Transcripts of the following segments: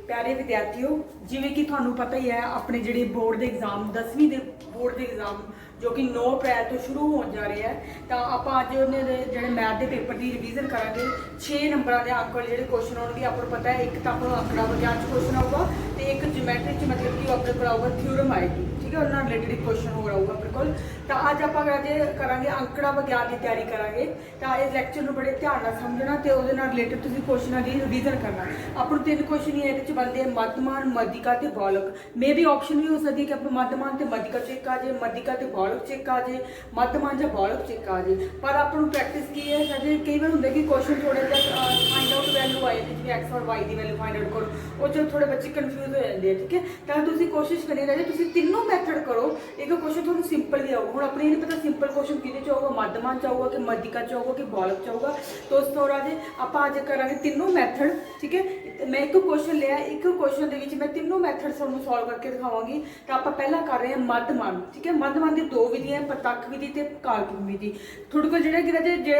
प्यारे विद्यार्थियों, जिवें कि तुहानूं पता ही है अपने जिहड़े बोर्ड के एग्जाम 10वीं के बोर्ड के एग्जाम जो कि 9 अप्रैल तो शुरू हो जा रहे हैं, तो आप अज जो मैथ के पेपर की रिवीजन करांगे। 6 नंबर के अंक वाले जो क्वेश्चन आउणगे, आपको पता है एक तो आपको आंकड़ा विज्ञान क्वेश्चन आऊगा तो एक ज्योमैट्री च मतलब कि अपने को आऊगा थ्योरम आएगी, ठीक है, उन्होंने रिलेटेड क्वेश्चन हो आऊगा अपने को। तो अज आप करांगे अंकड़ा विज्ञान की तैयारी करांगे। तो इस लैक्चर में बड़े ध्यान नाल समझना तो वो रिलेटेड तुसीं क्वेश्चनों की रिवीजन करना। आपको 3 क्वेश्चन ही ये बनते हैं, मध्यमान, मध्यिका ते बौलक। मे भी ऑप्शन भी हो सकती है कि आप मध्यमान ते मध्यिका च एक आ जाए, मध्यिका ते बौलक च एक आ जाए, मध्यमान या बौलक च एक आ जाए। पर आप प्रैक्टिस की है साडे कई बार होंगे कि क्वेश्चन थोड़ा जिहा फाइंड आउट वैल्यू आए जिवें एक्स और वाई की वैल्यू फाइंड आउट करो, वो जो थोड़े बच्चे कन्फ्यूज हो जाते हैं, ठीक है। तो तुसीं कोशिश करनी रहे तुसीं तीनों मैथड करो। एक क्वेश्चन थोड़ा सिंपल भी आऊगा, हुण अपने नहीं पता सिंपल क्वेश्चन किहदे च आऊगा, मध्यमान च आऊगा कि मध्यिका च आऊगा कि बौलक च आऊगा। तो उस दौरान आप अज करांगे तीनों मैथड, ठीक है। मैं एक क्वेश्चन लिया, एक क्वेश्चन के विच मैं तीनों मैथड तुहानूं सॉल्व करके दिखावांगी। तो आप पहला कर रहे हैं मध्यमान, ठीक है। मध्यमान की 2 विधियां, प्रत्यक्ष विधि ते काल्पनिक विधि। थोड़े को जो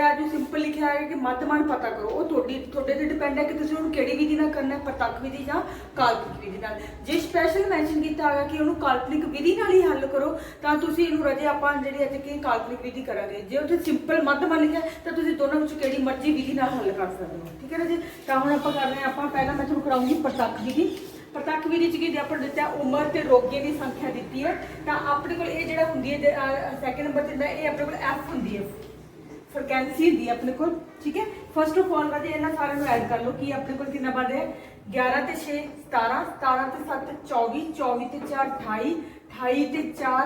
अज सिंपल लिखा है कि मध्यमान पता करो, वो थोड़े ते डिपेंड है कि तुसीं उहनूं किहड़ी विधि नाल करना है, प्रत्यक्ष विधि या काल्पनिक विधि नाल। जे स्पैशल मैंशन किया गया कि उन्होंने काल्पनिक विधि नाल ही हल करो, तो तुसीं इहनूं राजे आपां जिहड़ी अज की काल्पनिक विधि करांगे। जे उत्थे सिंपल मध्यमान लिखा तो तुसीं दोनों विचों किहड़ी मर्जी विधि नाल हल कर सकते हो, ठीक है राजे। तो हुण आपां कर रहे हैं, आपां पहला मैं तुहानूं कराऊंगी प्रत्यक्ष विधि। प्रत्यक्ष विधि च कि आपने दिता उम्र ते रोगियों की संख्या दी है। तो अपने को ये जो होंगी है सैकेंड नंबर पर ये अपने को एफ होंगी है, फ्रिक्वेंसी होंगी है अपने को, ठीक है। फर्स्ट ऑफ ऑल राजे इन्होंने सारे ऐड कर लो कि अपने को कितना बन रहा है 11 ते 6 17, 17 ते 7 24, 24 ते 4 28, 28 ते 4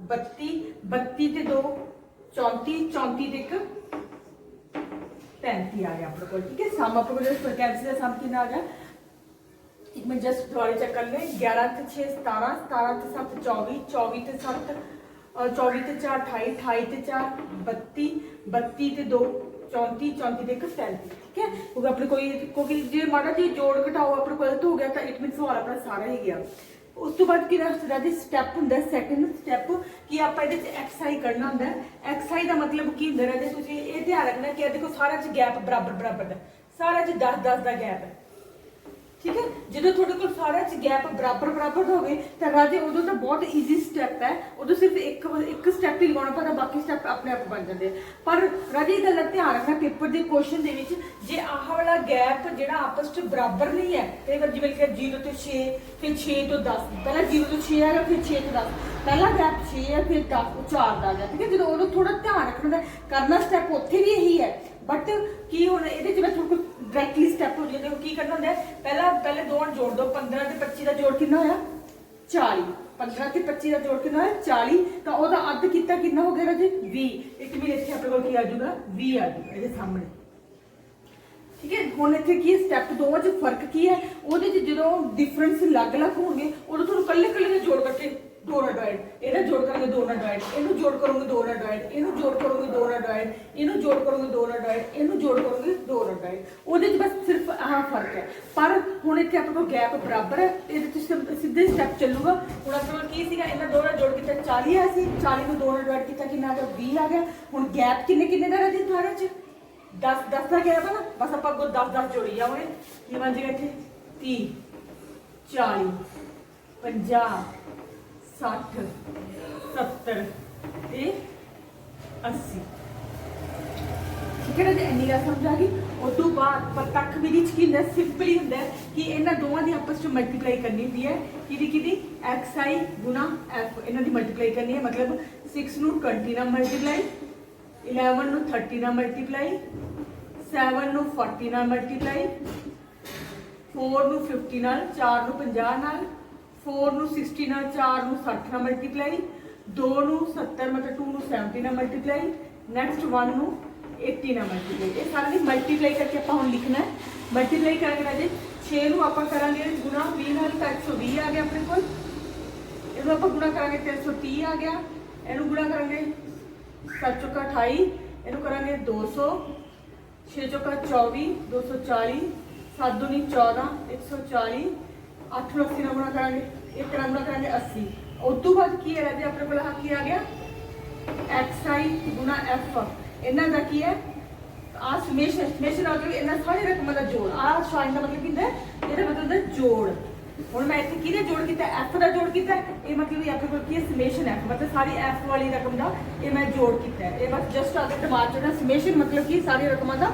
32, 32 ते 2 34, 34 ते 1 35 आ गया अपने को, ठीक है। सम अपने को फ्रिक्वेंसी का सम कितना आ गया, एक मैं जस्ट दोबारा चेक कर लें। 11 ते 6 17, 17 ते 7 24, 24 ते 7 24 ते 4 28, 28 ते 4 32, 32 ते 2 34, 34 ते 1 35, ठीक है। क्योंकि अपने कोई क्योंकि जो माड़ा जी जोड़ घटाओ अपने गलत हो गया तो इट मीन सवाल अपना सारा ही गया। उस तो बाद कि स्टैप होंगे सैकेंड स्टैप कि आप एक्सआई करना होंगे। एक्सआई का मतलब की होंगे राजे, तुसीं ये ध्यान रखना कि देखो सारा गैप बराबर बराबर है, सारा 10-10 का गैप है, ठीक है। जो थोड़े को सारे गैप बराबर बराबर हो गए तो राजे उदों तो बहुत ईजी स्टैप है, उदों सिर्फ एक स्टैप ही लगाना पता, बाकी स्टैप अपने आप बन जाते हैं। पर राजे गल ध्यान रखना पेपर के क्वेश्चन के जे आह वाला गैप जो आपस में बराबर नहीं है, कई बार जिवें लिखा 0 तो 6 फिर 6 तो 10, पहला 0 तो 6 आएगा फिर 6 तो 10, पहला गैप 6 है फिर 10 4 का आ गया, ठीक है। जो उदों थोड़ा ध्यान रखना करना स्टैप उत्थे भी यही है, बट की हुण इहदे मैं थोड़ा डायरैक्टली स्टैप हो जाए की करना होंगे। पहले दो जोड़ दो, 15 ते 25 का जोड़ कितना होया 40, 15 ते 25 का जोड़ कितना होया 40, तो वह अद्ध कितना कितना हो गया राजे 20। एक मिनट इतने अपने को की आ जाऊगा 20 आ जाऊगा ये सामने, ठीक है। हुण इत्थे की स्टैप दोवां च फर्क की है, उहदे च जो डिफरेंस अलग अलग होंगे उदों तुहानूं कल्ले कल्ले जोड़ करके 2 ना डिवाइड, इहदा जोड़ करोगे 2 ना डिवाइड, इहनूं जोड़ करोगे 2 ना डिवाइड, इहनूं जोड़ करोगे 2 ना डिवाइड, इहनूं जोड़ करोगे 2 ना डिवाइड, इहनूं जोड़ करोगे 2 ना डिवाइड, उहदे च बस सिर्फ आह फर्क है। पर हुण इत्थे अपने को गैप बराबर है, इहदे च सीधे स्टैप चलूगा। हुण अपने को की सीगा इन्हां दोवां दा जोड़ किता 40 आया सी, 40 नूं 2 नाल डिवाइड किता कितना आ गया 20 आ गया। हुण गैप किन्ने किन्ने दा राजे सारे च 10-10 का गैप है ना, बस आप अगों 10-10 जोड़ी जावांगे की बन जाएगा इत्थे 30 40 50 60 70 ते 80, ठीक है ना जी। इन्नी गल समझ आ गई। उस तो बाद प्रत्यक्ष विधि च की होंदा सिंपल ही होंदा कि इन्हां दोवां दी आपस में मल्टीप्लाई करनी होंदी है, कि एक्स आई गुणा एफ, इन्हां दी मल्टीप्लाई करनी है। मतलब 6 नूं 20 नाल मल्टीप्लाई, 11 नूं 30 नाल मल्टीप्लाई, 7 नूं 40 नाल मल्टीप्लाई, 4 नूं 50 नाल, 4 नूं 50 नाल, 4 नूं 60 नाल, 4 नूं 60 नाल मल्टीप्लाई, 2 नूं 70 मतलब 2 नूं 70 नाल मल्टीप्लाई, नैक्सट 1 नूं 80 नाल मल्टीप्लाई। ये सारे मल्टीप्लाई करके आप हुण लिखना है। मल्टीप्लाई करेंगे राजे 6 नूं आपां करांगे गुणा 20 नाल तो 120 आ गया अपने को, इहनूं आपां गुणा करांगे 330 आ गया, इहनूं गुणा करांगे 7 चौका 28, इहनूं करांगे 200, 6 चौका 24 240, 7 दूनी 14 140, 8 नूं 80 नाल गुणा करांगे, 1 नाल गुणा करांगे 80। उस तो बाद की है राजे अपने को की आ गया एक्स आई गुणा एफ, इन्हां दा की है आ समेशन, समेशन आ गई इन्हां सारे रकमां दा जोड़। आ साइन का मतलब की होंदा है, इहदा मतलब होंदा जोड़। हुण मैं इत्थे किहदा जोड़ कीता, एफ दा जोड़ कीता। ये मतलब अपने कोल की समेशन एफ, मतलब सारी एफ वाली रकम दा ये मैं जोड़ कीता है। ये बस जस्ट आगे दिमाग च समेशन मतलब कि सारी रकमां दा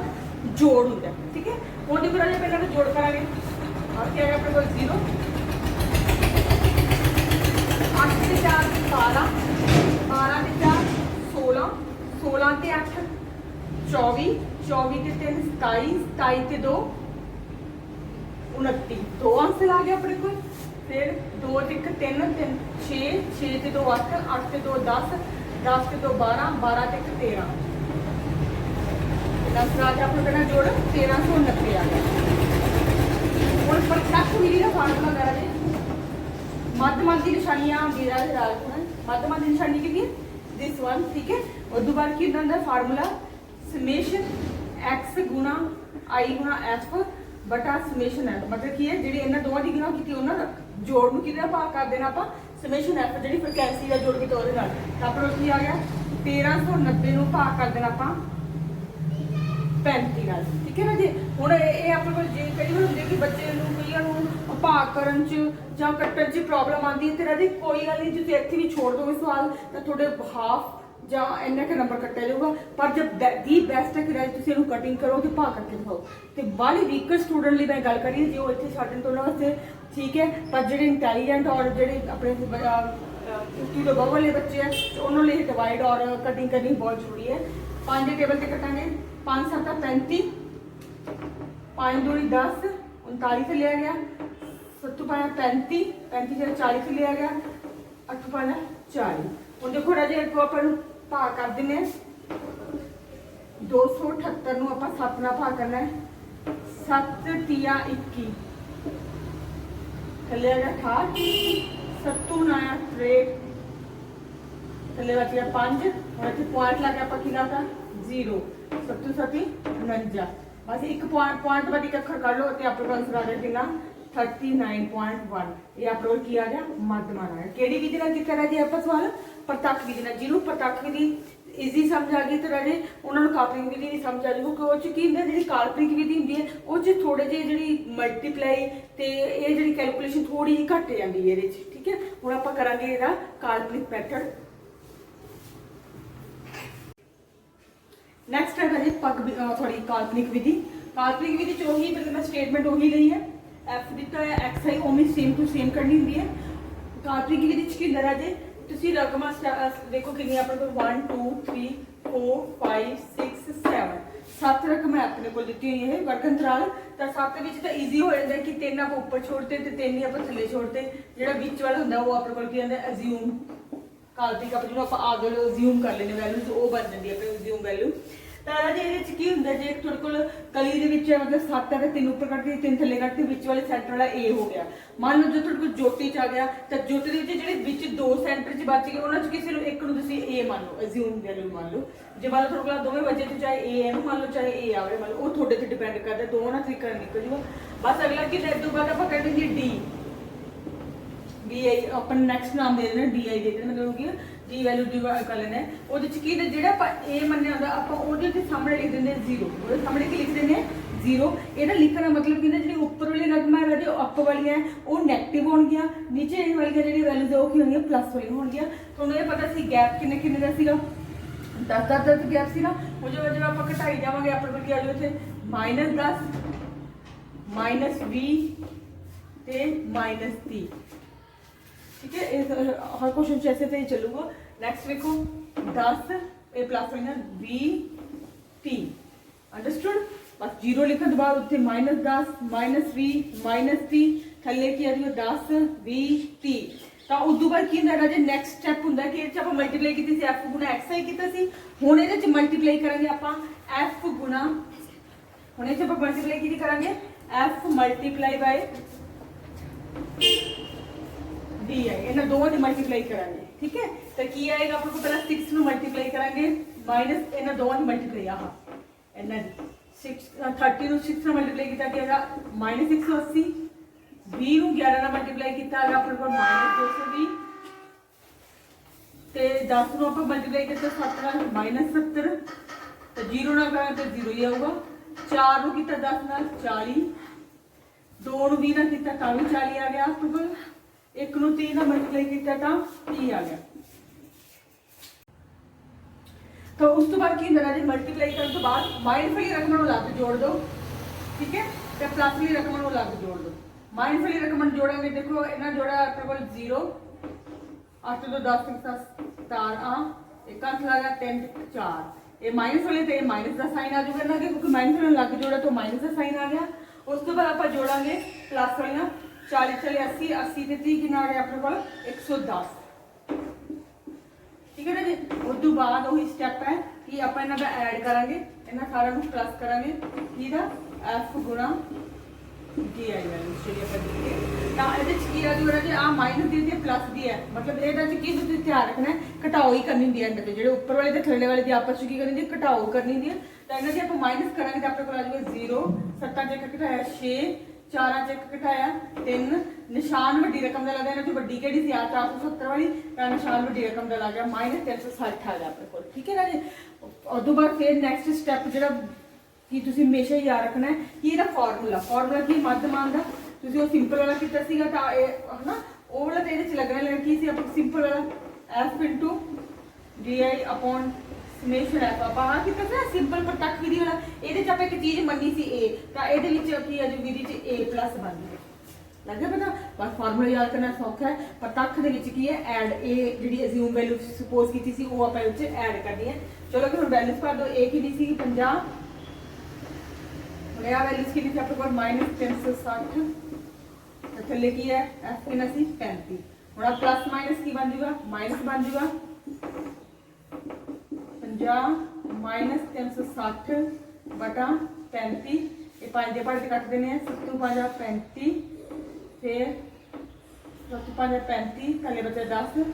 जोड़ हुंदा है। ठीक है, हुण देखो राजे पहले जोड़ करांगे। और क्या है अपने कोल 0 8 ते 4 12 12 ते 4 16 16 ते 8 24 24 ते 3 27 27 ते 2 29 दो आंसर आ गया अपने को। फिर 2 ते 1 3 3 6 6 ते 2 8 8 ते 2 10 10 ते 2 12 12 ते 1 13 10 आ गया अपने कहना जोड़ 1390 आ गया। और परफेक्ट विधि का फार्मूला करा दे मध्यमान की निशानियां मेरा मध्यमान की निशानी की दिस वन। ठीक है, और दोबारा की होता है फार्मूला समेशन x गुणा i गुणा f बटा समेशन f, मतलब की है ਜਿਹੜੀ ਇਹਨਾਂ ਦੋਵਾਂ ਦੀ ਗੁਣਾ ਕੀਤੀ ਉਹਨਾਂ ਦਾ ਜੋੜ ਨੂੰ ਕਿਹਦੇ ਨਾਲ ਭਾਗ ਕਰ ਦੇਣਾ ਆਪਾਂ ਸमेशन f ਜਿਹੜੀ ਫ੍ਰੀਕੁਐਂਸੀ ਦਾ ਜੋੜ ਕੀਤਾ ਉਹਦੇ ਨਾਲ। ਤਾਂ ਆਪਣਾ ਕੀ ਆ ਗਿਆ 1390 ਨੂੰ ਭਾਗ ਕਰ ਦੇਣਾ ਆਪਾਂ 35 ਨਾਲ। ਠੀਕ ਹੈ ਨਾ ਜੀ। ਹੁਣ ਇਹ ਆਪਣੇ ਕੋਲ ਜੇ ਕਈ ਵਾਰ ਹੁੰਦੇ ਕਿ ਬੱਚੇ ਨੂੰ ਕਈਆਂ ਨੂੰ ਭਾਗ ਕਰਨ ਚ ਜਾਂ ਕੱਟਣ ਚ ਪ੍ਰੋਬਲਮ ਆਉਂਦੀ ਹੈ, ਤੇਰਾ ਦੀ ਕੋਈ ਗੱਲ ਨਹੀਂ, ਤੁਸੀਂ ਇੱਥੇ ਵੀ ਛੋੜ ਦੋਗੇ ਸਵਾਲ ਤਾਂ ਤੁਹਾਡੇ ਹਾਫ ਜਾਂ ਇੰਨਾ ਕੁ ਨੰਬਰ ਕੱਟਿਆ ਜਾਊਗਾ। ਪਰ ਜਦ ਦੀ ਬੈਸਟ ਹੈ ਕਿ ਤੁਸੀਂ ਇਹਨੂੰ ਕਟਿੰਗ ਕਰੋ ਤੇ ਭਾਗ ਕਰਕੇ ਦਿਖਾਓ। ਤੇ ਬਾਹਲੀ ਵੀਕਰ ਸਟੂਡੈਂਟ ਲਈ ਮੈਂ ਗੱਲ ਕਰੀ ਜੇ ਉਹ ਇੱਥੇ ਛੱਡਣ ਤੋਂ ਉਹਨਾਂ ਵਾਸਤੇ ਠੀਕ ਹੈ, ਪਰ ਜਿਹੜੇ ਇੰਟੈਲੀਜੈਂਟ ਔਰ ਜਿਹੜੇ ਆਪਣੇ ਟੂ ਦ ਗੋ ਵਾਲੇ ਬੱਚੇ ਹੈ ਉਹਨਾਂ ਲਈ ਡਿਵਾਈਡ ਔਰ ਕਟਿੰਗ ਕਰਨੀ ਬਹੁਤ ਜ਼ਰੂਰੀ ਹੈ। 5 ਦੇ ਟੇਬਲ ਤੇ ਕੱਟਾਂਗੇ 5 7 35 5 2 10 39 ਤੇ ਲਿਆ ਗਿਆ 7 5 35 35 ਜਿਹੜਾ 40 ਤੇ ਲਿਆ ਗਿਆ 8 5 40। ਹੁਣ ਦੇਖੋ ਰਾਜੇ ਇੱਥੋਂ ਆਪਾਂ ਨੂੰ ਭਾਗ ਕਰ ਦਿੰਦੇ ਹਾਂ 278 ਨੂੰ ਆਪਾਂ 7 ਨਾਲ ਭਾਗ ਕਰਨਾ ਹੈ 7 ਤੀਆ 21 ਥੱਲੇ ਆ ਗਿਆ 68 7 9 63 ਥੱਲੇ ਬਚ ਗਿਆ 5। ਹੁਣ ਇੱਥੇ ਪੁਆਇੰਟ ਲਾ ਕੇ ਆਪਾਂ ਕੀ ਲਾਤਾ 0 7 7 49 ਬਸ ਇੱਕ ਪੁਆਇੰਟ ਬਾਅਦ ਇੱਕ ਅੱਖਰ ਕਰ ਲਓ ਤੇ ਆਪਣੇ ਕੋਲ ਆਨਸਰ ਆ ਗਿਆ ਕਿੰਨਾ 39.1। ਇਹ ਆਪਣੇ ਕੋਲ ਕੀ ਆ ਗਿਆ ਮੱਧਮਾਨ ਆ ਗਿਆ। ਕਿਹੜੀ ਵਿਧੀ ਨਾਲ ਕੀਤਾ ਰਾਜੇ ਆਪਾਂ ਸਵਾਲ ਪ੍ਰਤੱਖ ਵਿਧੀ ਨਾਲ। ਜਿਹਨੂੰ ਪ੍ਰਤੱਖ ਵਿਧੀ ਈਜ਼ੀ ਸਮਝ ਆ ਗਈ ਤੇ ਰਾਜੇ ਉਹਨਾਂ ਨੂੰ ਕਾਲਪਨਿਕ ਵਿਧੀ ਨਹੀਂ ਸਮਝ ਆ ਜੂਗੀ ਕਿ ਉਹ ਚ ਕੀ ਹੁੰਦਾ। ਜਿਹੜੀ ਕਾਲਪਨਿਕ ਵਿਧੀ ਹੁੰਦੀ ਹੈ ਉਹ ਚ ਥੋੜੇ ਜਿਹੇ ਜਿਹੜੀ ਮਲਟੀਪਲਾਈ ਤੇ ਇਹ ਜਿਹੜੀ ਕੈਲਕੂਲੇਸ਼ਨ ਥੋੜੀ ਜਿਹੀ ਘੱਟ ਜਾਂਦੀ ਹੈ ਇਹਦੇ ਚ। ਠੀਕ ਹੈ, ਹੁਣ ਆਪਾਂ ਕਰਾਂਗੇ ਇਹਦਾ ਕਾਲਪਨਿਕ ਮੈਥਡ। ਨੈਕਸਟ ਹੈ ਰਾਜੇ ਥੋੜੀ ਕਾਲਪਨਿਕ ਵਿਧੀ। ਕਾਲਪਨਿਕ ਵਿਧੀ ਚ ਉਹੀ ਮਤਲਬ ਮੈਂ ਸਟੇਟਮੈਂਟ ਉਹੀ ਲਈ ਹੈ f ਦਿੱਤਾ ਹੈ x i ਉਵੇਂ ਸੇਮ ਟੂ ਸੇਮ ਕਰਨੀ ਹੁੰਦੀ ਹੈ। ਕਾਲਪਨਿਕ ਵਿਧੀ ਚ ਕੀ ਹੁੰਦਾ ਰਾਜੇ ਤੁਸੀਂ ਰਕਮਾਂ ਦੇਖੋ ਕਿੰਨੀ ਆਪਣੇ ਕੋਲ 1 2 3 4 5 6 7 7 ਰਕਮਾਂ ਆਪਣੇ ਕੋਲ ਦਿੱਤੀ ਹੋਈ ਹੈ ਵਰਗ ਅੰਤਰਾਲ। ਤਾਂ 7 ਵਿੱਚ ਤਾਂ ਈਜ਼ੀ ਹੋ ਜਾਂਦਾ ਕਿ 3 ਆਪਾਂ ਉੱਪਰ ਛੋੜਤੇ ਤੇ 3 ਹੀ ਆਪਾਂ ਥੱਲੇ ਛੋੜਤੇ। ਜਿਹੜਾ ਵਿੱਚ ਵਾਲਾ ਹੁੰਦਾ ਉਹ ਆਪਣੇ ਕੋਲ ਕੀ ਹੁੰਦਾ ਅਜ਼ਿਊਮ ਕਾਲਪਨਿਕ ਆਪਾਂ ਜਿਹਨੂੰ ਆਪਾਂ ਆਗੇ ਅਜ਼ਿਊਮ ਕਰ ਲੈਨੇ ਵੈਲਿਊਜ਼ ਉਹ ਬਣ ਜਾਂਦੀ ਹੈ ਆਪਣੀ ਅਜ਼ਿਊਮ ਵੈਲਿਊ। ਤਾਂ ਜੇ ਇਹਦੇ ਚ ਕੀ ਹੁੰਦਾ ਜੇ ਤੁਹਾਡੇ ਕੋਲ ਕਲੀ ਦੇ ਵਿੱਚ ਮਤਲਬ 7 ਹੈ ਤੇ 3 ਉੱਪਰ ਕੱਢ ਕੇ 3 ਥੱਲੇ ਕੱਢ ਕੇ ਵਿੱਚ ਵਾਲੇ ਸੈਂਟਰ ਵਾਲਾ A ਹੋ ਗਿਆ। ਮੰਨ ਲਓ ਜੇ ਤੁਹਾਡੇ ਕੋਲ ਜੋਟੀ ਚ ਆ ਗਿਆ ਤਾਂ ਜੋਟੀ ਦੇ ਵਿੱਚ ਜਿਹੜੇ ਵਿੱਚ 2 ਸੈਂਟਰ ਚ ਬਚ ਗਏ ਉਹਨਾਂ ਚ ਕਿਸੇ ਨੂੰ ਇੱਕ ਨੂੰ ਤੁਸੀਂ A ਮੰਨ ਲਓ ਅਜ਼ਿਊਮ ਵੈਲਿਊ ਮੰਨ ਲਓ। ਜੇ ਮੰਨ ਲਓ ਤੁਹਾਡੇ ਕੋਲ ਦੋਵੇਂ ਬਚੇ ਤੇ ਚਾਹੇ A ਇਹਨੂੰ ਮੰਨ ਲਓ ਚਾਹੇ A ਆਵੇ ਮੰਨ ਲਓ, ਉਹ ਤੁਹਾਡੇ ਤੇ ਡਿਪੈਂਡ ਕਰਦਾ ਦੋਵਾਂ ਤਰੀਕੇ ਨਾਲ ਨਿਕਲ ਜੂਗਾ। ਬਸ ਅਗਲਾ ਕੀ ਇਸ ਤੋਂ ਬਾਅਦ ਆਪਾਂ ਕਰ ਦਿੰਦੇ D DI अपन नेक्स्ट नाम दे देना DI दे देना मतलब कि D वैल्यू डी कर लेना है। ਉਹਦੇ ਚ ਕੀ ਜਿਹੜਾ ਆਪਾਂ A ਮੰਨਿਆ ਹੁੰਦਾ ਆਪਾਂ ਉਹਦੇ ਤੇ ਸਾਹਮਣੇ ਲਿਖ ਦਿੰਦੇ 0 ਉਹਦੇ ਸਾਹਮਣੇ ਕੀ ਲਿਖ ਦਿੰਦੇ 0। ਇਹਦਾ ਲਿਖਣ ਦਾ ਮਤਲਬ ਕਿ ਜਿਹੜੀ ਉੱਪਰ ਵਾਲੀ ਰਕਮਾਂ ਹੈ ਜੋ ਅਪ ਵਾਲੀਆਂ ਉਹ ਨੈਗੇਟਿਵ ਹੋਣਗੀਆਂ, ਨੀਚੇ ਵਾਲੀਆਂ ਜਿਹੜੀ ਵੈਲਿਊਜ਼ ਉਹ ਕੀ ਹੋਣਗੀਆਂ ਪਲੱਸ ਵਾਲੀਆਂ ਹੋਣਗੀਆਂ। ਤੁਹਾਨੂੰ ਇਹ ਪਤਾ ਸੀ ਗੈਪ ਕਿੰਨੇ ਕਿੰਨੇ ਦਾ ਸੀਗਾ 10 ਗੈਪ ਸੀ ਨਾ। ਉਹ ਜਦੋਂ ਆਪਾਂ ਘਟਾਈ ਜਾਵਾਂਗੇ ਆਪਣੇ ਕੋਲ ਕੀ ਆ ਜਾਊ ਇੱਥੇ -10 -20 ਤੇ -30। ठीक है, हर क्वेश्चन ऐसे तो ही चलूगा। नेक्स्ट देखो 10 ए प्लस माइनस 20 30 अंडरस्टूड। बस 0 लिखने बाद उत्ते -10 -20 -30 थले की आ रही 10 20 30। ਤਾਂ ਉਦੋਂ ਬਾਅਦ ਕੀ ਹੁੰਦਾ ਰਾਜੇ ਨੈਕਸਟ ਸਟੈਪ ਹੁੰਦਾ ਕਿ ਇਹ ਚ ਆਪਾਂ ਮਲਟੀਪਲਾਈ ਕੀਤੀ ਸੀ f ਗੁਣਾ xi ਕੀਤਾ ਸੀ। ਹੁਣ ਇਹਦੇ ਚ ਮਲਟੀਪਲਾਈ ਕਰਾਂਗੇ ਆਪਾਂ f ਗੁਣਾ ਹੁਣ ਇਹ ਚ ਆਪਾਂ ਮਲਟੀਪਲਾਈ ਕੀ ਕਰਾਂਗੇ f ਮਲਟੀਪਲਾਈ ਬਾਈ डी है ਇਹਨਾਂ ਦੋਵਾਂ ਦੀ ਮਲਟੀਪਲਾਈ ਕਰਾਂਗੇ। ਠੀਕ ਹੈ, ਤਾਂ ਕੀ ਆਏਗਾ ਆਪਾਂ ਨੂੰ ਪਹਿਲਾਂ 6 ਨੂੰ ਮਲਟੀਪਲਾਈ ਕਰਾਂਗੇ ਮਾਈਨਸ ਇਹਨਾਂ ਦੋਵਾਂ ਦੀ ਮਲਟੀਪਲਾਈ ਆਹ ਇਹਨਾਂ ਦੀ 30 ਨੂੰ 6 ਨਾਲ ਮਲਟੀਪਲਾਈ ਕੀਤਾ ਕੀ ਆਏਗਾ -180 20 ਨੂੰ 11 ਨਾਲ ਮਲਟੀਪਲਾਈ ਕੀਤਾ ਆਏਗਾ ਆਪਣੇ ਕੋਲ -220 ਤੇ 10 ਨੂੰ ਆਪਾਂ ਮਲਟੀਪਲਾਈ ਕੀਤਾ 7 ਨਾਲ -70 ਤੇ 0 ਨਾਲ ਕਰਾਂਗੇ ਤਾਂ 0 ਹੀ ਆਊਗਾ। 4 ਨੂੰ ਕੀਤਾ 10 ਨਾਲ 40 2 ਨੂੰ 20 ਨਾਲ ਕੀਤਾ ਤਾਂ भी 40 आ गया अपने को, 1 ਨੂੰ 3 ਨਾਲ मल्टीप्लाई किया ਤਾਂ 30 आ गया। तो उस तो बाद की होंदा जी मल्टीप्लाई करने तो बाद माइनस वाली रकम ਨੂੰ अलग जोड़ दो, ठीक है, ਤੇ प्लस वाली रकम ਨੂੰ अलग जोड़ दो। माइनस वाली रकम ਨੂੰ जोड़ांगे, देखो इन्ना जोड़ा अपने को 0 8 तो 10 17 आ एक अंक लगा 3 4, ये माइनस वाले तो ये माइनस का साइन आ जाएगा ना, क्योंकि माइनस वाले अलग जोड़ा तो माइनस का साइन आ गया। उस तो बाद आप जोड़ांगे प्लस वाली 40 चले 80 80 ते 30 कितना आ गया अपने को 110, ठीक है ना जी। उस तो बाद वही स्टेप है कि आप इन्हां दा ऐड करांगे, इन्हां सारा कुछ प्लस करांगे किहदा f गुणा gi वैल्यू ਜਿਹੜੀ ਆਪਾਂ ਦਿੱਤੀ ਤਾਂ ਇਹਦੇ ਚ ਕੀ ਆ ਜੂਗਾ ਜੀ ਆ ਮਾਈਨਸ ਦੀ ਤੇ ਪਲੱਸ ਦੀ ਹੈ, ਮਤਲਬ ਇਹਦਾ ਚ ਕੀ ਤੁਸੀਂ ਧਿਆਨ ਰੱਖਣਾ ਹੈ ਘਟਾਓ ਹੀ ਕਰਨੀ ਹੁੰਦੀ ਹੈ, ਐਂਡ ਤੇ ਜਿਹੜੇ ਉੱਪਰ ਵਾਲੇ ਤੇ ਥੱਲੇ ਵਾਲੇ ਦੀ ਆਪਸ ਵਿੱਚ ਕੀ ਕਰਨੀ ਹੁੰਦੀ ਹੈ ਘਟਾਓ ਕਰਨੀ ਹੁੰਦੀ ਹੈ। ਤਾਂ ਇਹਨਾਂ ਦੀ ਆਪਾਂ ਮਾਈਨਸ ਕਰਾਂਗੇ ਤਾਂ ਆਪਣੇ ਕੋਲ ਆ ਜਾਊਗਾ 0 7 ਚ ਇੱਕ ਘਟਾਇਆ 6 4 ਚ ਇੱਕ ਘਟਾਇਆ 3, ਨਿਸ਼ਾਨ ਵੱਡੀ ਰਕਮ ਦਾ ਲੱਗਦਾ, ਇਹਨਾਂ ਚ ਵੱਡੀ ਕਿਹੜੀ ਸੀ ਆ 470 ਵਾਲੀ, ਤਾਂ ਨਿਸ਼ਾਨ ਵੱਡੀ ਰਕਮ ਦਾ ਲੱਗ ਗਿਆ -360 ਆ ਗਿਆ ਆਪਣੇ ਕੋਲ, ਠੀਕ ਹੈ ਨਾ ਜੀ। ਉਸ ਤੋਂ ਬਾਅਦ ਫਿਰ ਨੈਕਸਟ ਸਟੈਪ ਜਿਹੜਾ कि तुसीं हमेशा ही याद रखना है कि ਇਹਦਾ फार्मूला की मध्यमान ਦਾ ਤੁਸੀਂ ਉਹ ਸਿੰਪਲ ਵਾਲਾ ਕੀਤਾ ਸੀਗਾ ਤਾਂ ਇਹ ਹਨਾ ਉਹ ਵਾਲਾ ਤੇ ਇਹਦੇ ਚ ਲੱਗਣਾ ਲੱਗ ਕੀ ਸੀ ਆਪਾਂ ਸਿੰਪਲ ਵਾਲਾ f di upon summation f ਆਪਾਂ ਆ ਕੀਤਾ ਸੀ ਸਿੰਪਲ ਪ੍ਰਤੱਖ ਵਿਧੀ ਵਾਲਾ, ਇਹਦੇ ਚ ਆਪਾਂ ਇੱਕ ਚੀਜ਼ ਮੰਨੀ ਸੀ a, ਤਾਂ ਇਹਦੇ ਵਿੱਚ ਕੀ ਆ ਜੋ ਵਿਧੀ ਚ a ਪਲੱਸ ਬਣ ਗਿਆ, ਲੱਗਾ ਪਤਾ। ਬਸ ਫਾਰਮੂਲਾ ਯਾਦ ਕਰਨਾ ਸੌਖਾ ਹੈ। ਪ੍ਰਤੱਖ ਦੇ ਵਿੱਚ ਕੀ ਹੈ ਐਡ a ਜਿਹੜੀ ਅਸਿਊਮ ਵੈਲਿਊ ਸਪੋਜ਼ ਕੀਤੀ ਸੀ ਉਹ ਆਪਾਂ ਵਿੱਚ ਐਡ ਕਰਨੀ ਹੈ। ਚਲੋ ਕਿ ਹੁਣ ਵੈਲਿਊਸ ਭਰ ਦੋ, a ਕਿੰਨੀ ਸੀ 50, नया वैल्यूज की अपने को -360, तो थले की है f कितना सी 35, हुण आ प्लस माइनस की बन जाएगा माइनस बन जाएगा 50 -360 बटा 35, ये 5 दे पढ़ के कट देने हैं 7 5 35, फिर 7 5 35 थले बचा 10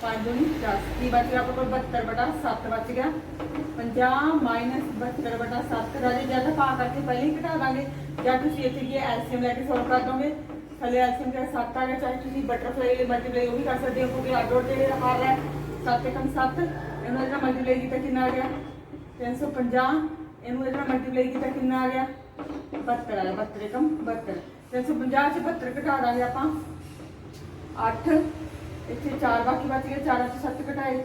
5 दूनी 10 की बच गया अपने को 72 बटा 7 बच गया 50 -72 बटा 7 राजे ज्यादा पा करके पहले ही घटा देंगे, जब तुम इतने एलसीएम लैके सॉल्व कर दोगे थले एलसीएम का 7 आ गया, चाहे तुम बटरफ्लाई मल्टीप्लाई वो भी कर सकते हो क्योंकि आडोड से हार है 7 एकम 7, इन्होंने मल्टीप्लाई किया कितना आ गया 350, इन्होंने मल्टीप्लाई किया कितना आ गया 72 आ गया 72 एकम 72, 350 से 72 घटा देंगे आप 8, इतने 4 बाकी बच गए 4 से 7 घटाए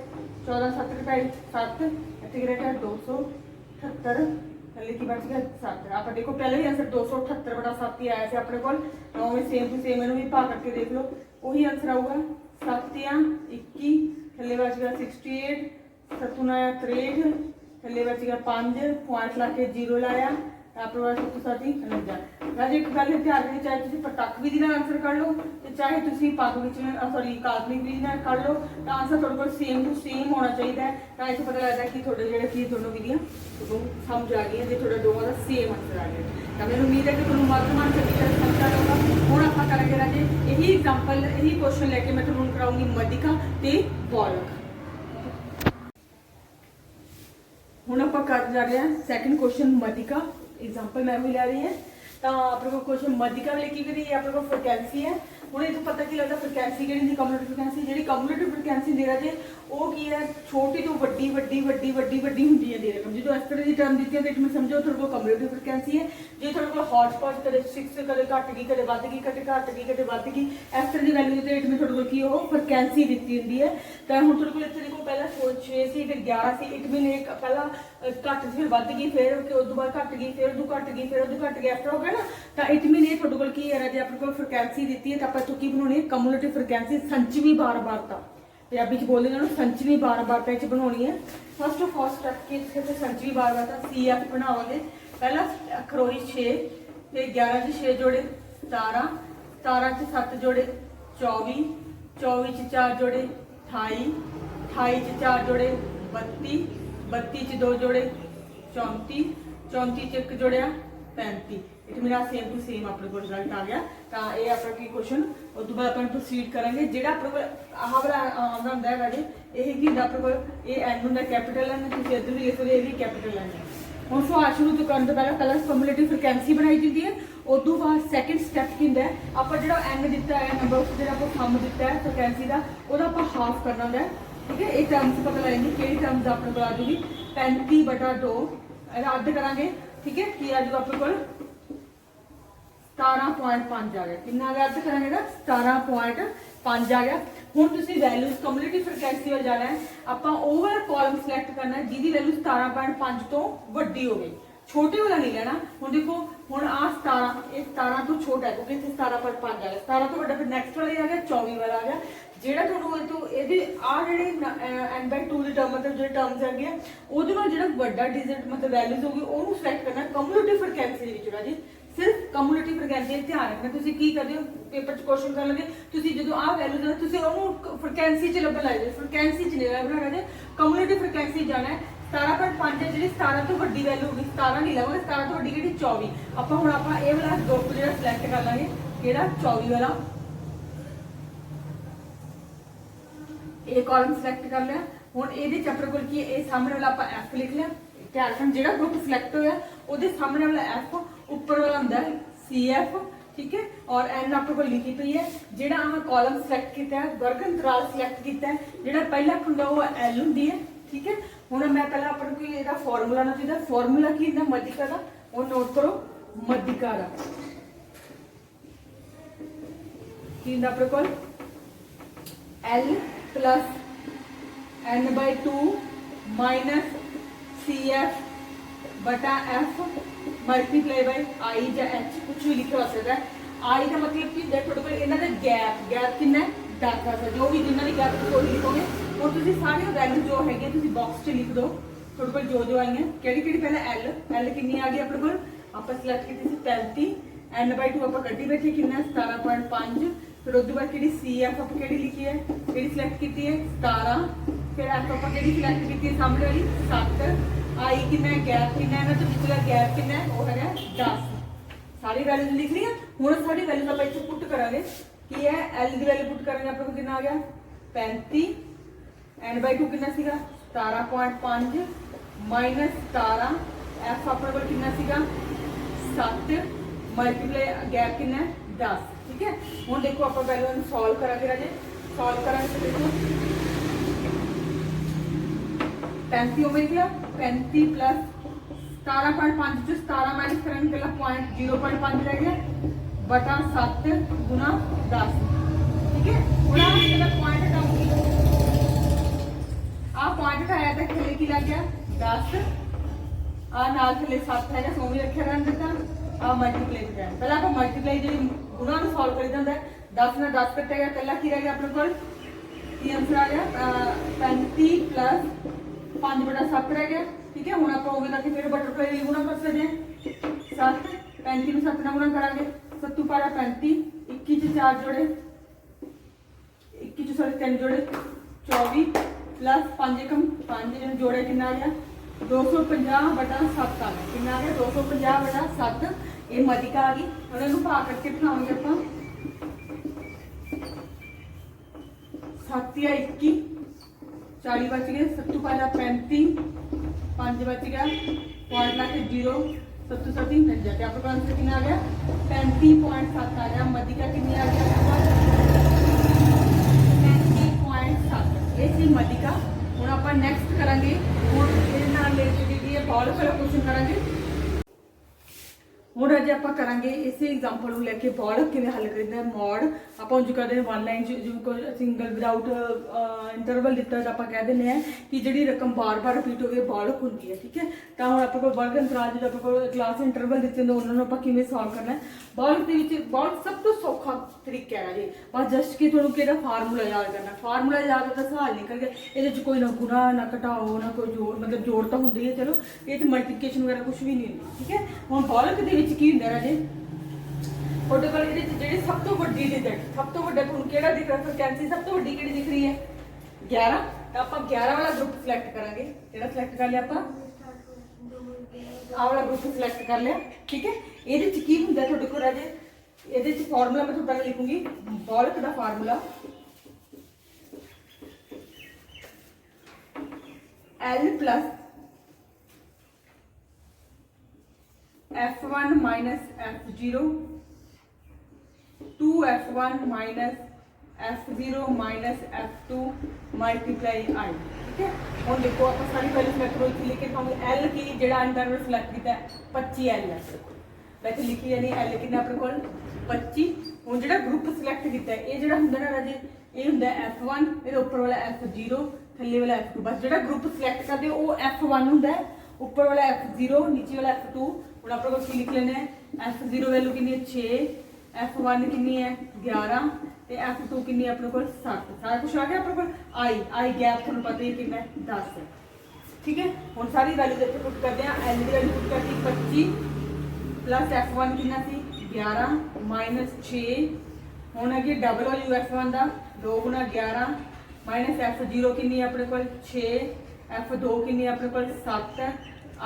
14 7 घटाए 7, इतने ग्रेटर 278 थले की बच गया 7। आप देखो पहले ही आंसर 278 बटा 7 ही आया से अपने को, तो सेम टू सेम इन्हों भी भाग करके देख लो, वही आंसर आऊगा 7 या 21 थले बच गया 68 7 9 63 थले बच गया 5 पॉइंट ला के 0 लाया अपने पास 7 राजे एक गल ध्यान रखनी, चाहे तुम प्रतੱਖ विधि ਨਾਲ आंसर कर लो चाहे तुम पग विच सॉरी काल्पनिक विधि ਨਾਲ कर लो, तो आंसर थोड़े को सेम टू सेम होना चाहिए। तो इस पता लगता है कि थोड़े जो कि दोनों विधियां समझ आ गई जो थोड़ा दोनों का सेम आंसर आ गया। तो मैंने उम्मीद है कि तुम वर्तमान चंगी तरह समझा होगा। हुण आप करेंगे राजे यही एग्जाम्पल यही क्वेश्चन लैके मैं तुहानूं कराऊंगी मध्यिका ते पौलक। हुण आप कर जा रहे हैं सैकेंड क्वेश्चन मध्यिका, एग्जाम्पल मैं भी लै रही है। तो अपने को क्वेश्चन मध्यिका वाले की करी अपने को फ्रिक्वेंसी है, हूँ ये तो पता की लगता फ्रिक्वेंसी कि कम्यूलेटिव फ्रिक्वेंसी जी कम्यूलेटिव फ्रिक्वेंसी दे रहा जी वो की है छोटी तो वड्डी वड्डी वड्डी वड्डी वड्डी होंगी है दे रकम जो इस तरह की टर्म दी है तो मैं समझो थोड़े को कम्यूलेटिव फ्रिक्वेंसी है। जो थोड़े को हॉट स्पॉट कदे 6 कदे घट गई कदे वध गई कदे घट गई कदे वध गई इस तरह की वैल्यू के रेट में थोड़े को की वो फ्रिक्वेंसी दी होंगी है। तो हूँ थोड़े को इतने देखो पहला 6 से फिर 11 से इट मीन एक पहला घट फिर वध गई फिर उस बाद घट गई फिर उदू घट गई फिर उदू घट गई इस तरह हो गया ना। तो इट मीन ये थोड़े को की है जी अपने को फ्रिक्वेंसी दी है तो आप इतों की बनानी है कम्यूलेटिव फ्रिक्वेंसी संचवी बार बारता पंजाबी बोलते हैं संचवी बार बारता बनानी है। फस्ट ऑफ ऑल स्टेप की संचवी बार बारता CF बनावांगे पहला खरोही 6 फिर 11 से 6 जोड़े 17 17 से 7 जोड़े 24 24 से 4 जोड़े 28 28 से 4 जोड़े 32 32 से 2 जोड़े 34 34 से 1 जोड़िया 35। It mean same to same अपने को रिजल्ट आ गया। तो ये अपना की क्वेश्चन उस बाद अपन प्रोसीड करेंगे जो अपने को आह वाला आंदा होंगे है जी यही कि अपने को ये एन होंगे कैपिटल एन तुम इधर भी लिख सकते ये भी कैपिटल एन है। हम सवाल शुरू तो करने तो पहले कम्यूलेटिव फ्रिक्वेंसी बनाई दी है उदू बाद सैकेंड स्टैप की होंगे आप जो एन दिता है नंबर जो सम दिता है फ्रिक्वेंसी का वो आप हाफ करना होंगे। ठीक है ये टर्म्स पता लगेंगे कि टर्म्स अपने को आ जाएगी 35 बटा 2 रद्द करा। ठीक है कि आज अपने को 17.5 आ गया। कितना आ गया अर्थ करांगे ना 17.5 आ गया। हुण तुसीं वैल्यूज कम्युलेटिव फ्रीक्वेंसी वाल जाना है, आपां ओह वाला कॉलम सिलेक्ट करना है जिहदी वैल्यू 17.5 तो वड्डी हो गई, छोटे वाला नहीं लेना। हुण देखो हुण आ 17, ये 17 तो छोटा है क्योंकि इत्थे 17.5 आ गया, 17 तो वड्डा फिर नैक्सट वाला आ गया 24 वाला आ गया। ਜਿਹੜਾ ਤੁਹਾਨੂੰ ਇਹ ਤੋਂ ਇਹਦੇ ਆ ਜਿਹੜੇ n/2 ਦੇ ਟਰਮ ਮਤਲਬ ਜਿਹੜੇ ਟਰਮਸ ਹੈਗੇ ਆ ਉਹਦੇ ਨਾਲ ਜਿਹੜਾ ਵੱਡਾ ਡਿਜਿਟ ਮਤਲਬ ਵੈਲਿਊਜ਼ ਹੋਗੀ ਉਹਨੂੰ ਸਿਲੈਕਟ ਕਰਨਾ ਕਮਿਊਲੇਟਿਵ ਫ੍ਰੀਕੁਐਂਸੀ ਦੇ ਵਿੱਚ ਰਾਜੀ। ਸਿਰਫ ਕਮਿਊਲੇਟਿਵ ਫ੍ਰੀਕੁਐਂਸੀ ਧਿਆਨ ਰੱਖਣਾ। ਤੁਸੀਂ ਕੀ ਕਰਦੇ ਹੋ ਪੇਪਰ 'ਚ ਕੁਐਸਚਨ ਕਰਨ ਲੱਗੇ ਤੁਸੀਂ ਜਦੋਂ ਆਹ ਵੈਲਿਊਜ਼ ਤੁਸੀਂ ਉਹਨੂੰ ਫ੍ਰੀਕੁਐਂਸੀ 'ਚ ਲੱਭਣ ਲੱਗ ਜਾਓ, ਫ੍ਰੀਕੁਐਂਸੀ 'ਚ ਨਹੀਂ ਲੱਭਣਾ ਰਾਜੇ, ਕਮਿਊਲੇਟਿਵ ਫ੍ਰੀਕੁਐਂਸੀ ਜਾਣਾ ਹੈ। 17.5 ਹੈ ਜਿਹੜੀ 17 ਤੋਂ ਵੱਡੀ ਵੈਲਿਊ ਹੋਗੀ, 17 ਨਹੀਂ ਲਵਾਂਗੇ, 17 ਤੋਂ ਵੱਡੀ ਕਿਹੜੀ 24। ਆਪਾਂ ਹੁਣ ਆਪਾਂ ਇਹ ਵਾਲਾ ਗਰੁੱਪ ਜਿਹੜਾ ਸਿਲੈਕਟ ਕਰ ਲਾਂਗੇ ਕਿਹੜਾ 24 ਵਾਲਾ, ਇਹ ਕਾਲਮ ਸਿਲੈਕਟ ਕਰ ਲਿਆ। ਹੁਣ ਇਹਦੇ ਚ ਆਪਣੇ ਕੋਲ ਕੀ ਇਹ ਸਾਹਮਣੇ ਵਾਲਾ ਆਪਾਂ F ਲਿਖ ਲਿਆ। ਧਿਆਨ ਰੱਖਣਾ ਜਿਹੜਾ ਗਰੁੱਪ ਸਿਲੈਕਟ ਹੋਇਆ ਉਹਦੇ ਸਾਹਮਣੇ ਵਾਲਾ F ਉੱਪਰ ਵਾਲਾ ਹੁੰਦਾ ਹੈ CF, ਠੀਕ ਹੈ। ਔਰ N ਆਪਣੇ ਕੋਲ ਲਿਖੀ ਪਈ ਹੈ। ਜਿਹੜਾ ਆਹ ਕਾਲਮ ਸਿਲੈਕਟ ਕੀਤਾ ਹੈ ਵਰਗ ਅੰਤਰਾਲ ਸਿਲੈਕਟ ਕੀਤਾ ਹੈ, ਜਿਹੜਾ ਪਹਿਲਾ ਹੁੰਦਾ ਉਹ L ਹੁੰਦੀ ਹੈ, ਠੀਕ ਹੈ। ਹੁਣ ਮੈਂ ਪਹਿਲਾਂ ਆਪਾਂ ਨੂੰ ਇਹਦਾ ਫਾਰਮੂਲਾ ਨਾ ਚਾਹੀਦਾ, ਫਾਰਮੂਲਾ ਕੀ ਹੁੰਦਾ ਮੱਧਿਕਾ ਦਾ, ਉਹ ਨੋਟ ਕਰੋ ਮੱਧਿਕਾ ਦਾ ਕੀ ਹੁੰਦਾ ਆਪਣੇ ਕੋਲ L plus n/2 minus CF बटा F मल्टीप्लाई बाई I या H कुछ भी लिखा हो सकता है। I का मतलब कि थोड़े को इन्हां दा गैप कितना है 10 है, जो भी जिन्हां दी गैप कोई लिखोगे और तुसीं सारी वैल्यू जो हैगी तुसीं बॉक्स 'च लिख दो। थोड़े को जो आई हैं किहड़ी पहले L कितनी आ गई अपने को आपां सिलेक्ट कीती सी 35, n/2 आपां कड्डी बैठे कितना 17.5। फिर उसके बाद कि CF आप लिखी है कि सिलेक्ट की है 17, फिर F आप सिलेक्ट की सामने वाली 7, I कि गैप कि तो पिछला गैप कि वो है 10। सारी वैल्यूज लिख ली है। हूँ सारी वैल्यूज आप इतने पुट करा कि है L की वैल्यू पुट करेंगे अपने को कितना आ गया 35, n/2 कितना 17.5 माइनस 17, F अपने को कितना 7 मल्टीप्लाई गैप कितना 10, ठीक है। हुण देखो आप वैल्यू सॉल्व करांगे राजे, सॉल्व करांगे तो देखो 35 हो गया 35 प्लस 17.5 जो 17 माइनस करेंगे पहला पॉइंट 0.5 रह गया बटा 7 गुना 10, ठीक है। हुण आ पॉइंट हटाऊंगी, आ पॉइंट हटाया तो थले की लग गया 10, आ नाल थले 7 है सो भी रखे रहने देता, आ मल्टीप्लाई करना पहले आप मल्टीप्लाई जी गुणा में सॉल्व कर दिंदा 10 में 10 कटे गया पहला की रह गया अपने को की आंसर आ गया 35 प्लस 5 बटा 7 रह गया, ठीक है। हुण आप होगे ताकि फिर बटरफ्लाई गुणा कर सकते हैं 7 35 में 7 गुणा करांगे 7 पारा 35 21 च 4 जोड़े 21 च 3 जोड़े 24 प्लस 5 एकम 5 जोड़े कितना आ गया 250 बटा 7 आ गया कितना आ गया 250 बटा 7। ये मदिका आ गई। हम इन्हू भाग करके बनाओगे आप 7 या 21 40 बच गए 7 पाला 35 5 बच गया पॉइंट ला के 0 7 7 मिल जाते आपको आंसर कितना आ गया 35.7 आ गया। मदिका कितनी आ गया 35.7 ये सी मदिका। हुण आप नैक्सट करांगे हुण इहदे नाल रिलेटेड जी बॉल वाला क्वेश्चन करांगे। हुण अज आप करांगे इसे एग्जाम्पल को लैके बॉल किवें हल करीदा मॉड आप उंज करते हैं 1 लाइन जिवें सिंगल विदाउट इंटरवल दिता तो आप कह दें कि जी रकम बार बार रिपीट हो गई बॉल होंगी है, ठीक है। तो हम आप वर्ग अंतराल जो आप क्लास इंटरवल दिते होंगे उन्होंने आप किवें सॉल्व करना है। बॉल सब तो सौखा तरीका है जी, बस जस्ट कि तुहानूं किहड़ा फार्मूला याद करना, फार्मूला याद होता सवाल निकल गया ये कोई ना गुणा ना घटाओ ना कोई जोड़ मतलब जोड़ तो होंगे ही है, चलो ये तो मल्टीप्लिकेशन वगैरह कुछ भी नहीं होंगी, ठीक है। हुण बॉल की हुंदा राजे ਤੁਹਾਡੇ ਕੋਲ ਇਹਦੇ ਜਿਹੜੀ ਸਭ ਤੋਂ ਵੱਡੀ ਡਿਜਿਟ ਸਭ ਤੋਂ ਵੱਡਾ ਤੁਹਾਨੂੰ ਕਿਹੜਾ ਦਿਖ ਰਿਹਾ ਫ੍ਰੀਕੁਐਂਸੀ ਸਭ ਤੋਂ ਵੱਡੀ ਕਿਹੜੀ ਦਿਖ ਰਹੀ ਹੈ 11। ਤਾਂ ਆਪਾਂ 11 ਵਾਲਾ ਗਰੁੱਪ ਸਿਲੈਕਟ ਕਰਾਂਗੇ। ਕਿਹੜਾ ਸਿਲੈਕਟ ਕਰ ਲਿਆ ਆਪਾਂ ਆਹ ਵਾਲਾ ਗਰੁੱਪ ਸਿਲੈਕਟ ਕਰ ਲਿਆ, ਠੀਕ ਹੈ। ਇਹਦੇ ਚ ਕੀ ਹੁੰਦਾ ਤੁਹਾਡੇ ਕੋਲ ਰਾਜੇ ਇਹਦੇ ਚ ਫਾਰਮੂਲਾ ਮੈਂ ਤੁਹਾਨੂੰ ਪਹਿਲਾਂ ਲਿਖੂੰਗੀ ਬੋਲਕ ਦਾ formula L plus F1 minus F0 2F1 minus F0 minus F2 multiply I, ठीक है। हम देखो आप सारी वैल्यू सिलेक्ट हो लेकिन हम L की जो इंटरवल सिलेक्ट किया 25L है मैं इत्थे लिखी जानी L कितना अपने कोल 25। हुण जिहड़ा ग्रुप सिलेक्ट कीता है ये जिहड़ा हुंदा ना राजे ये हुंदा F1, इहदे उपर वाला F0, थल्ले वाला F2। बस जिहड़ा ग्रुप सिलेक्ट करदे वो F1 हुंदा है, उपर वाला F0, नीचे वाला F2। हुण अपने कोल की लिख लेना है F0 वैल्यू कितनी है 6, F1 कितनी है 11 ते F2 कितनी है अपने कोल 7। सारा कुछ आ गया अपने कोल। आई गैप तुहानूं पता ही कितना है 10 है। ठीक है, हुण सारी वैल्यूज इत्थे पुट करदे हां। L दी वैल्यू पुट करती 25 प्लस F1 कितना सी 11 माइनस 6। हुण है डबल वैल्यू F1 दा 2 गुना 11 माइनस F0 कितनी है अपने कोल 6, F2 कितनी है अपने कोल 7,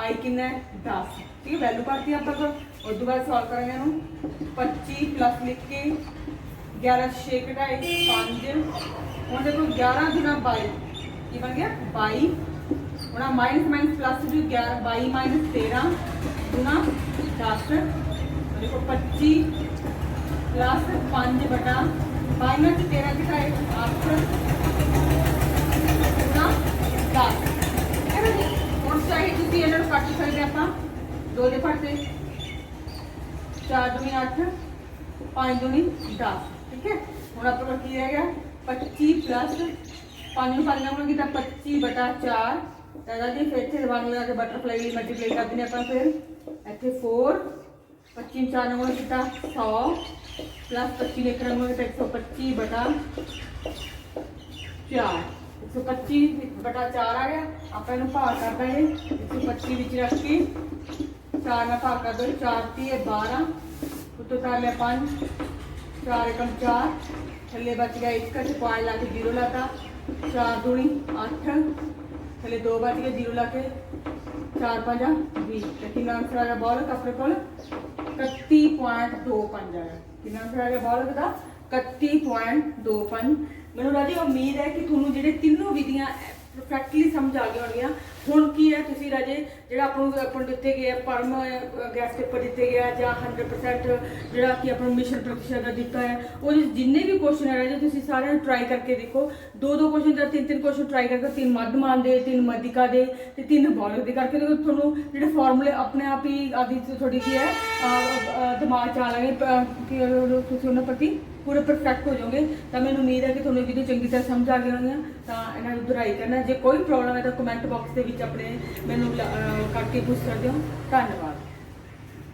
आई कितना है 10। ठीक है, वैल्यू भरती अपने कोल। उस बाद सॉल्व करेंगे इहनूं 25 प्लस लिख के 11 6 घटाए 5। हुण देखो 11 गुना 22 की बन गया 22। हुण माइनस माइनस प्लस जो 11 22 माइनस 13 गुना 10। देखो 25 प्लस 5 बटा 22 में 13 घटाए 8 गुना 10। हुण चाहे तुसीं इन्हां नूं कट सकदे आपां 2 दे फटते 4 दूनी 8 5 दूनी 10। ठीक है, हुण अपने कोल की रह गया 25 प्लस 5 में 5 गुणा किया 25 बटा 4। दादा जी फिर इतने वन लगा के बटरफ्लाई मल्टीप्लाई कर देने अपना। फिर इतने 4 25 4 गुणा किया 100 प्लस 25 एक गुणा किया 125 बटा 4। 125 बटा 4 आ गया। आप इन्हें भाग करता है 125 विच रख के 4 में भाग कर दो 4 3 12 उत्तों कर लिया 5 4 एकम 4 थले बच गया 1 पॉइंट ला के 0 लाता 4 दूनी 8 थले 2 बच गए 0 ला के 4 5 20। कितना आंसर आ गया बॉलक अपने को 31.25 आ गया। कितना आंसर आ गया बॉलक का 31.25। मैनूं राजी उम्मीद है कि तुहानूं जिहड़े तीनों विधियां परफेक्टली समझ आ गई होणगीਆਂ। हुण की है तुसीं राजे जिहड़ा अपन दिते गए परम गैस पेपर दिते गए या 100% जिहड़ा कि अपन मिशन प्रतिशत का दिता है वो जिन्ने भी क्वेश्चन है राजे तुसीं सारे ट्राई करके देखो। 2 क्वेश्चन या 3 क्वेश्चन ट्राई करके 3 मध्यमान दे 3 मध्यिका दे ते 3 बॉलक दे करके देखो। तुहानूं जिहड़े फॉर्मूले अपने आप ही आदि थोड़ी की है दिमाग च आ लेंगे तुसीं उन्हां प्रति पूरे परफेक्ट हो जाओगे। तो मैंने उम्मीद है कि तुहानूं वीडियो चंगी तरह समझ आ गई होगी। तो इन्हां नूं दोहराई करना। जे कोई प्रॉब्लम है तो कमेंट बॉक्स के अपने मैनूं करके पूछ सकते हो। धन्यवाद।